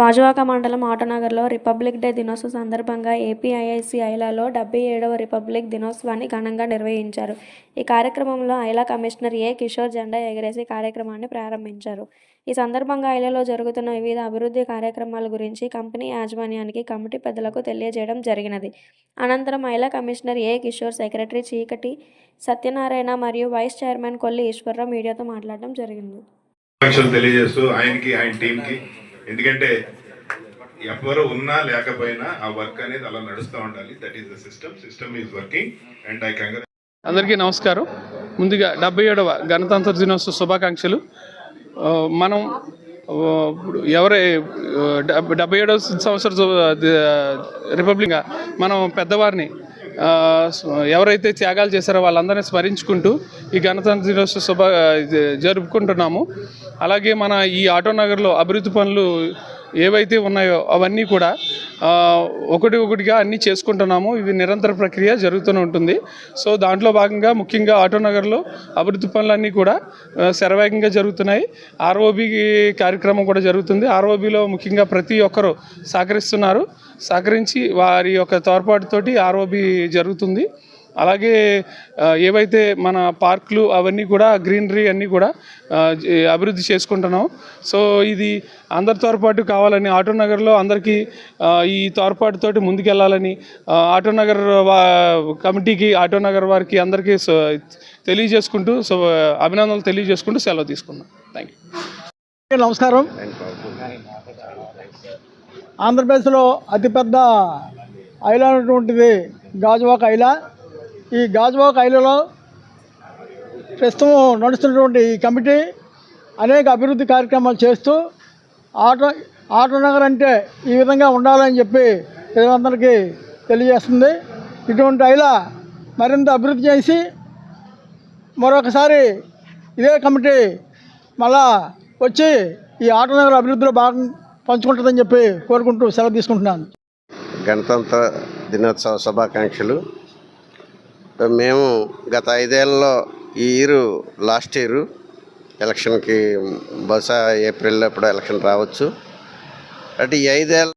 గాజువాక మండలం ఆటోనగర్లో republic day దినోత్సవం సందర్భంగా ఏపీఐఐసి ఐలాలో 77వ రిపబ్లిక్ దినోత్సవాన్ని ఘనంగా నిర్వహించారు. ఈ కార్యక్రమంలో ఐలా కమిషనర్ ఏ. కిషోర్ జెండా ఎగరేసి కార్యక్రమాన్ని ప్రారంభించారు. ఈ సందర్భంగా ఐలాలో జరుగుతున్న వివిధ అభివృద్ధి కార్యక్రమాల గురించి కంపెనీ యాజమాన్యానికి, కమిటీ పెద్దలకు తెలియజేయడం జరిగినది. అనంతరం ఐలా కమిషనర్ ఏ. కిషోర్, సెక్రటరీ చీకటి సత్యనారాయణ మరియు వైస్ చైర్మన్ కొల్లి ఈశ్వరరావు మీడియాతో మాట్లాడడం జరిగింది. తెలియజేస్తూ ఆయనకి, ఆయన టీంకి, ఎందుకంటే ఎవరు ఉన్నా లేకపోయినా ఆ వర్క్ అనేది అలా నడుస్తూ ఉండాలి. That is the system is working and I congratulate. అందరికీ నమస్కారం. ముందుగా 77వ గణతంత్ర దినోత్సవ శుభాకాంక్షలు. మనం ఎవరై 77వ సంవత్సర రిపబ్లిక్ మనం పెద్దవారిని ఎవరైతే త్యాగాలు చేశారో వాళ్ళందరినీ స్మరించుకుంటూ ఈ గణతంత్ర దినోత్సవ జరుపుకుంటున్నాము. అలాగే మన ఈ ఆటోనగర్లో అభివృద్ధి పనులు ఏవైతే ఉన్నాయో అవన్నీ కూడా ఒకటిగా అన్నీ చేసుకుంటున్నాము. ఇవి నిరంతర ప్రక్రియ జరుగుతూనే ఉంటుంది. సో దాంట్లో భాగంగా ముఖ్యంగా ఆటోనగర్లో అభివృద్ధి పనులన్నీ కూడా శరవేగంగా జరుగుతున్నాయి. ఆర్ఓబి కార్యక్రమం కూడా జరుగుతుంది. ఆర్ఓబిలో ముఖ్యంగా ప్రతి ఒక్కరూ సహకరించి వారి యొక్క తోడ్పాటుతోటి ఆర్ఓబి జరుగుతుంది. అలాగే ఏవైతే మన పార్కులు అవన్నీ కూడా గ్రీనరీ అన్నీ కూడా అభివృద్ధి చేసుకుంటున్నాం. సో ఇది అందరి తోడ్పాటు కావాలని, ఆటోనగర్లో అందరికీ ఈ తోడ్పాటుతోటి ముందుకెళ్ళాలని ఆటోనగర్ కమిటీకి, ఆటోనగర్ వారికి అందరికీ తెలియజేసుకుంటూ అభినందనలు తెలియజేసుకుంటూ సెలవు తీసుకున్నాం. Thank you. నమస్కారం. ఆంధ్రప్రదేశ్లో అతిపెద్ద ఐలా అనేటువంటిది గాజువాక ఐలా. ఈ గాజువాక ఐలాలో ప్రస్తుతం నడుస్తున్నటువంటి ఈ కమిటీ అనేక అభివృద్ధి కార్యక్రమాలు చేస్తూ ఆటోనగర్ అంటే ఈ విధంగా ఉండాలని చెప్పి ప్రజలందరికీ తెలియజేస్తుంది. ఇటువంటి ఐలా మరింత అభివృద్ధి చేసి మరొకసారి ఇదే కమిటీ మళ్ళా వచ్చి ఈ ఆటోనగర్ అభివృద్ధిలో భాగం పంచుకుంటుందని చెప్పి కోరుకుంటూ సెలవు తీసుకుంటున్నాను. గణతంత్ర దినోత్సవ శుభాకాంక్షలు. మేము గత 5 ఏళ్ళలో ఈ లాస్ట్ ఇయర్ ఎలక్షన్కి బహుశా ఏప్రిల్లో ఎప్పుడో ఎలక్షన్ రావచ్చు. అంటే ఈ 5 ఏళ్ళ